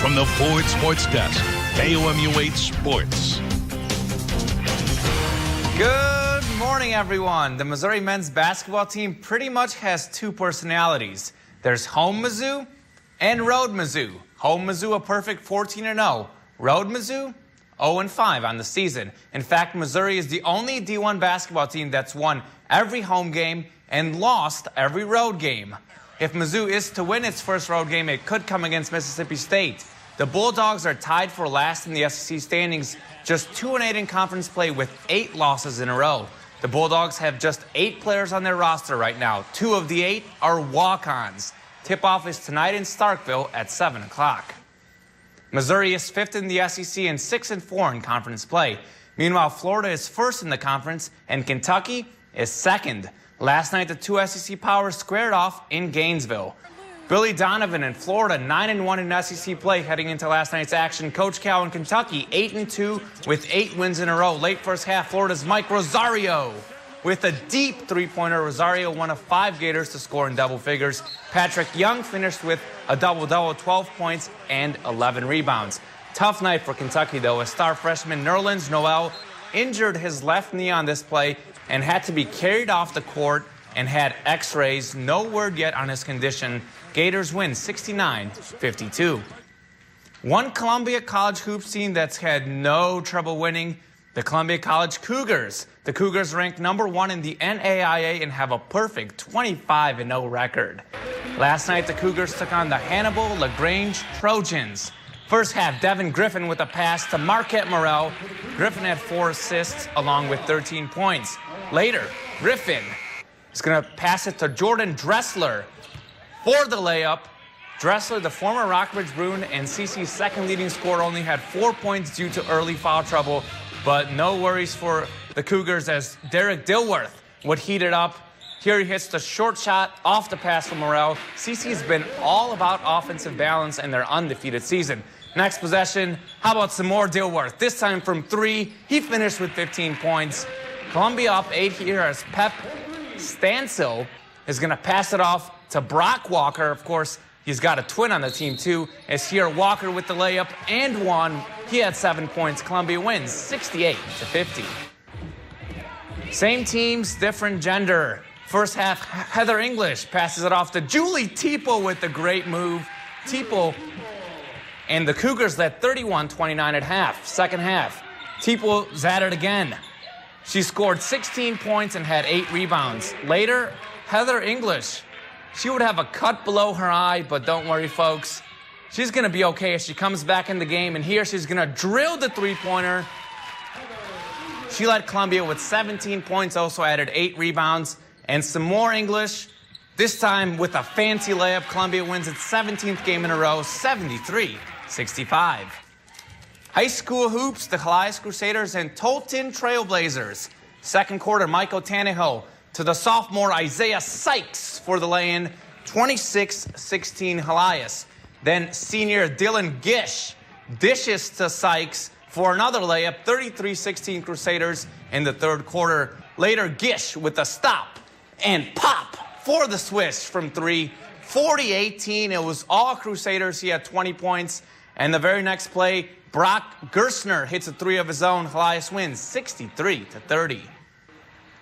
from the Ford Sports Desk, KOMU8 Sports. Good morning, everyone. The Missouri men's basketball team pretty much has two personalities. There's home Mizzou and road Mizzou. Home Mizzou a perfect 14-0. Road Mizzou 0-5 on the season. In fact, Missouri is the only D1 basketball team that's won every home game and lost every road game. If Mizzou is to win its first road game, it could come against Mississippi State. The Bulldogs are tied for last in the SEC standings, just 2-8 in conference play with 8 losses in a row. The Bulldogs have just 8 players on their roster right now. 2 of the 8 are walk-ons. Tip-off is tonight in Starkville at 7 o'clock. Missouri is 5th in the SEC and 6-4 in conference play. Meanwhile, Florida is 1st in the conference and Kentucky is 2nd. Last night, the two SEC powers squared off in Gainesville. Billy Donovan in Florida, 9-1 in SEC play heading into last night's action. Coach Cal in Kentucky, 8-2 with 8 wins in a row. Late first half, Florida's Mike Rosario with a deep three-pointer. Rosario, one of 5 Gators to score in double figures. Patrick Young finished with a double-double, 12 points and 11 rebounds. Tough night for Kentucky, though, as star freshman Nerlens Noel injured his left knee on this play and had to be carried off the court and had x-rays. No word yet on his condition. Gators win 69-52. One Columbia College hoops team that's had no trouble winning, the Columbia College Cougars. The Cougars ranked #1 in the NAIA and have a perfect 25-0 record. Last night, the Cougars took on the Hannibal LaGrange Trojans. First half, Devin Griffin with a pass to Marquette Morrell. Griffin had 4 assists along with 13 points. Later, Griffin is going to pass it to Jordan Dressler for the layup. Dressler, the former Rockbridge Bruin and CC's second leading scorer, only had 4 points due to early foul trouble. But no worries for the Cougars as Derek Dilworth would heat it up. Here he hits the short shot off the pass from Morrell. CC's been all about offensive balance in their undefeated season. Next possession, how about some more Dilworth? This time from 3, he finished with 15 points. Columbia up 8 here as Pep Stancil is going to pass it off to Brock Walker. Of course, he's got a twin on the team, too, as here Walker with the layup and 1. He had 7 points. Columbia wins 68-50. Same teams, different gender. First half, Heather English passes it off to Julie Teeple with the great move. Teeple and the Cougars led 31-29 at half. Second half, Teeple's at it again. She scored 16 points and had 8 rebounds. Later, Heather English, she would have a cut below her eye, but don't worry, folks. She's going to be okay as she comes back in the game, and here she's going to drill the three-pointer. She led Columbia with 17 points, also added 8 rebounds, and some more English. This time with a fancy layup, Columbia wins its 17th game in a row, 73-65. High school hoops, the Helias Crusaders and Tolton Trailblazers. Second quarter, Michael Tannehill to the sophomore Isaiah Sykes for the lay-in, 26-16 Helias. Then senior Dylan Gish dishes to Sykes for another layup, 33-16 Crusaders in the third quarter. Later, Gish with a stop and pop for the Swiss from 3, 40-18. It was all Crusaders. He had 20 points. And the very next play, Brock Gerstner hits a 3 of his own. Helias wins 63-30.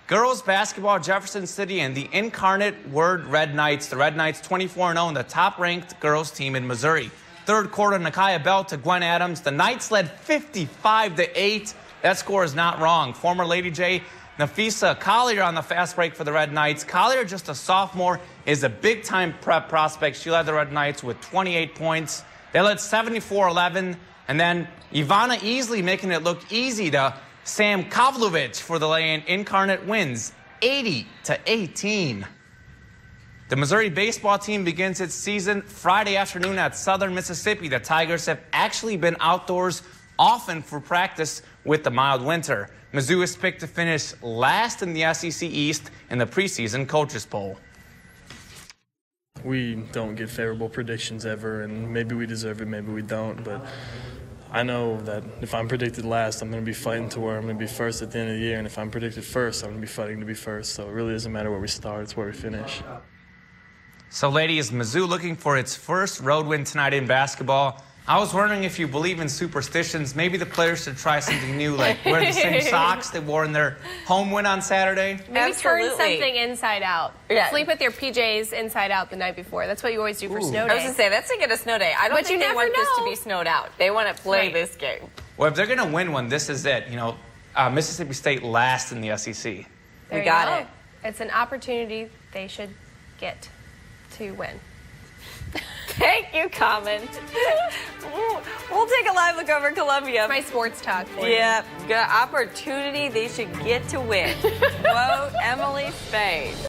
Girls basketball, Jefferson City and the Incarnate Word Red Knights. The Red Knights 24-0 and the top-ranked girls team in Missouri. Third quarter, Nakia Bell to Gwen Adams. The Knights led 55-8. That score is not wrong. Former Lady J, Nafisa Collier on the fast break for the Red Knights. Collier, just a sophomore, is a big-time prep prospect. She led the Red Knights with 28 points. They led 74-11. And then Ivana Easley making it look easy to Sam Kavlovich for the lay-in. Incarnate wins 80-18. The Missouri baseball team begins its season Friday afternoon at Southern Mississippi. The Tigers have actually been outdoors often for practice with the mild winter. Mizzou is picked to finish last in the SEC East in the preseason coaches poll. We don't get favorable predictions ever, and maybe we deserve it, maybe we don't, but I know that if I'm predicted last, I'm going to be fighting to where I'm going to be first at the end of the year, and if I'm predicted first, I'm going to be fighting to be first. So it really doesn't matter where we start, it's where we finish. So, ladies, Mizzou looking for its first road win tonight in basketball I was wondering if you believe in superstitions. Maybe the players should try something new, like wear the same socks they wore in their home win on Saturday. Maybe turn Absolutely. something inside out. Yeah. Sleep with your PJs inside out the night before. That's what you always do for snow day. I was going to say, that's to get a snow day. I don't But think you they never want this to know. be snowed out. They want to play Right. this game. Well, if they're going to win one, this is it. You know, Mississippi State last in the SEC. There you got go. it. It's an opportunity they should get to win. Thank you, Common. We'll take a live look over Columbia. My sports talk for you. Yeah, good opportunity they should get to win. Quote Emily Spade.